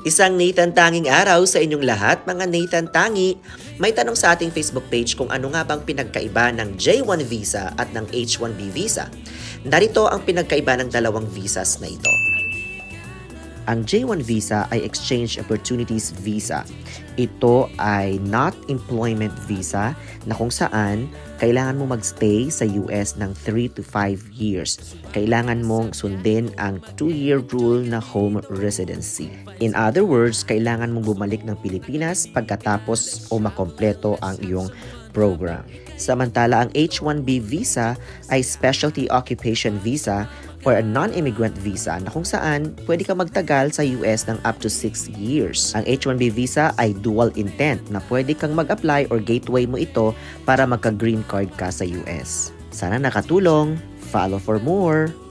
Isang Nathan Tanging araw sa inyong lahat, mga Nathan Tangi. May tanong sa ating Facebook page kung ano nga bang pinagkaiba ng J1 visa at ng H1B visa. Narito ang pinagkaiba ng dalawang visas na ito. Ang J1 visa ay Exchange Opportunities Visa. Ito ay not employment visa na kung saan kailangan mo magstay sa US ng 3 to 5 years. Kailangan mong sundin ang 2-year rule na home residency. In other words, kailangan mong bumalik ng Pilipinas pagkatapos o makompleto ang iyong program. Samantala, ang H1B visa ay Specialty Occupation Visa or a non-immigrant visa na kung saan pwede ka magtagal sa US ng up to 6 years. Ang H1B visa ay dual intent na pwede kang mag-apply or gateway mo ito para magka-green card ka sa US. Sana nakatulong. Follow for more!